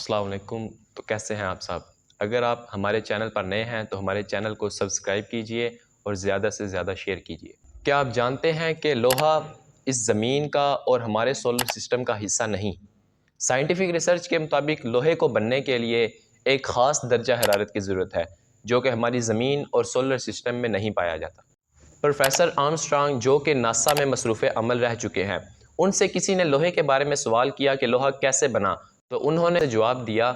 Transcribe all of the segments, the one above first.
अस्सलाम वालेकुम। तो कैसे हैं आप साहब? अगर आप हमारे चैनल पर नए हैं तो हमारे चैनल को सब्सक्राइब कीजिए और ज़्यादा से ज़्यादा शेयर कीजिए। क्या आप जानते हैं कि लोहा इस ज़मीन का और हमारे सोलर सिस्टम का हिस्सा नहीं? साइंटिफिक रिसर्च के मुताबिक लोहे को बनने के लिए एक ख़ास दर्जा हरारत की ज़रूरत है, जो कि हमारी ज़मीन और सोलर सिस्टम में नहीं पाया जाता। प्रोफेसर आर्मस्ट्रांग, जो कि नासा में मसरूफ़ अमल रह चुके हैं, उनसे किसी ने लोहे के बारे में सवाल किया कि लोहा कैसे बना, तो उन्होंने जवाब दिया,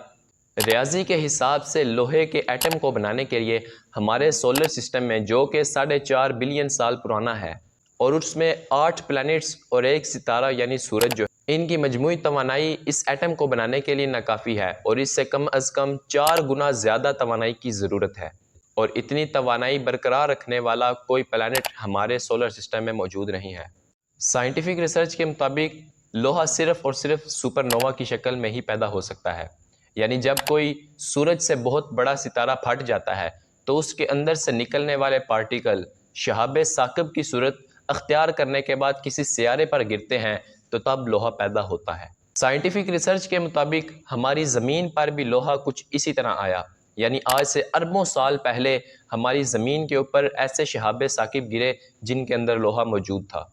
रियाजी के हिसाब से लोहे के एटम को बनाने के लिए हमारे सोलर सिस्टम में, जो कि 4.5 बिलियन साल पुराना है और उसमें 8 प्लैनेट्स और एक सितारा यानी सूरज जो है, इनकी मजमूई तवानाई इस एटम को बनाने के लिए नाकाफ़ी है और इससे कम अज़ कम 4 गुना ज़्यादा तवानाई की ज़रूरत है। और इतनी तवानाई बरकरार रखने वाला कोई प्लैनेट हमारे सोलर सिस्टम में मौजूद नहीं है। साइंटिफिक रिसर्च के मुताबिक लोहा सिर्फ़ और सिर्फ सुपरनोवा की शक्ल में ही पैदा हो सकता है, यानी जब कोई सूरज से बहुत बड़ा सितारा फट जाता है तो उसके अंदर से निकलने वाले पार्टिकल शहाब साकिब की सूरत अख्तियार करने के बाद किसी सियारे पर गिरते हैं, तो तब लोहा पैदा होता है। साइंटिफिक रिसर्च के मुताबिक हमारी ज़मीन पर भी लोहा कुछ इसी तरह आया, यानी आज से अरबों साल पहले हमारी ज़मीन के ऊपर ऐसे शहाब साकिब गिरे जिनके अंदर लोहा मौजूद था।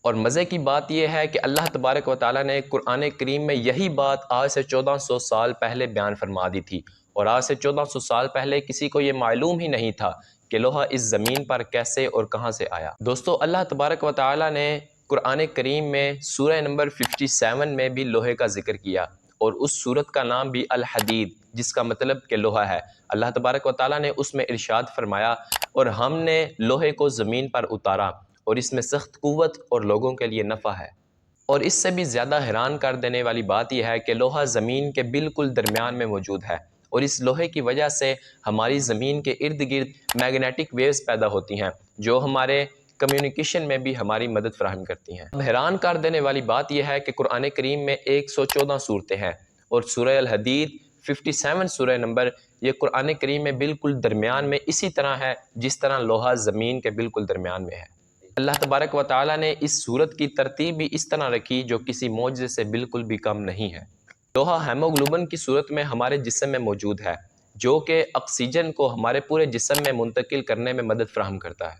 और मज़े की बात यह है कि अल्लाह तबारक व तआला ने कुरान करीम में यही बात आज से 1400 साल पहले बयान फरमा दी थी, और आज से 1400 साल पहले किसी को ये मालूम ही नहीं था कि लोहा इस ज़मीन पर कैसे और कहाँ से आया। दोस्तों, अल्लाह तबारक व तआला ने कुरान करीम में सूरह नंबर 57 में भी लोहे का जिक्र किया, और उस सूरत का नाम भी अल हदीद, जिसका मतलब कि लोहा है। अल्लाह तबारक व तआला ने उसमें इरशाद फरमाया, और हमने लोहे को ज़मीन पर उतारा और इसमें सख्त कुव्वत और लोगों के लिए नफ़ा है। और इससे भी ज़्यादा हैरान कर देने वाली बात यह है कि लोहा ज़मीन के बिल्कुल दरमियान में मौजूद है, और इस लोहे की वजह से हमारी ज़मीन के इर्द गिर्द मैग्नेटिक वेव्स पैदा होती हैं, जो हमारे कम्युनिकेशन में भी हमारी मदद फराहम करती हैं। अब हैरान कर देने वाली बात यह है कि कुरान करीम में 114 सूरतें हैं, और सूरह अल हदीद 57 सूरह नंबर, ये कुरान करीम में बिल्कुल दरमियान में इसी तरह है जिस तरह लोहा ज़मीन के बिल्कुल दरमियान में है। अल्लाह तबारक व तआला ने इस सूरत की तरतीब भी इस तरह रखी जो किसी मौजज़े से बिल्कुल भी कम नहीं है। लोहा हेमोग्लोबिन की सूरत में हमारे जिस्म में मौजूद है, जो कि ऑक्सीजन को हमारे पूरे जिस्म में मुंतकिल करने में मदद फराहम करता है।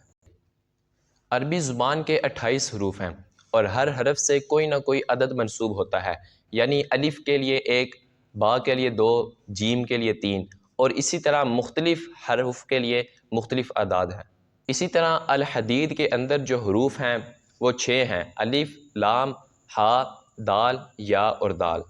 अरबी ज़ुबान के 28 हरूफ हैं, और हर हरफ से कोई ना कोई अदद मंसूब होता है, यानी अलिफ के लिए 1, बा के लिए 2, जीम के लिए 3, और इसी तरह मुख्तलिफ हरफ के लिए मुख्तलिफ अदाद हैं। इसी तरह अल हदीद के अंदर जो हरूफ हैं वो 6 हैं, अलिफ, लाम, हा, दाल, या और दाल।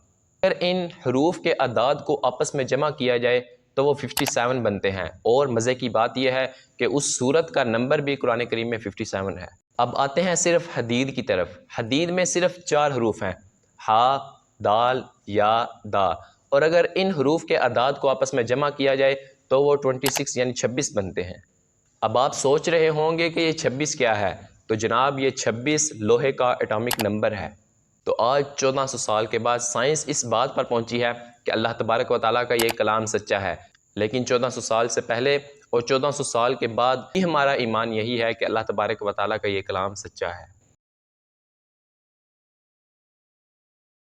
अगर इन हरूफ के अदाद को आपस में जमा किया जाए तो वो 57 बनते हैं, और मज़े की बात यह है कि उस सूरत का नंबर भी कुरान करीम में 57 है। अब आते हैं सिर्फ हदीद की तरफ। हदीद में सिर्फ 4 हरूफ हैं, हा, दाल, या, दा, और अगर इन हरूफ के अदाद को आपस में जमा किया जाए तो वो 26 यानी 26 बनते हैं। अब आप सोच रहे होंगे कि ये 26 क्या है, तो जनाब ये 26 लोहे का एटॉमिक नंबर है। तो आज 1400 साल के बाद साइंस इस बात पर पहुंची है कि अल्लाह तबारक व तआला का ये कलाम सच्चा है, लेकिन 1400 साल से पहले और 1400 साल के बाद भी हमारा ईमान यही है कि अल्लाह तबारक व तआला का ये कलाम सच्चा है।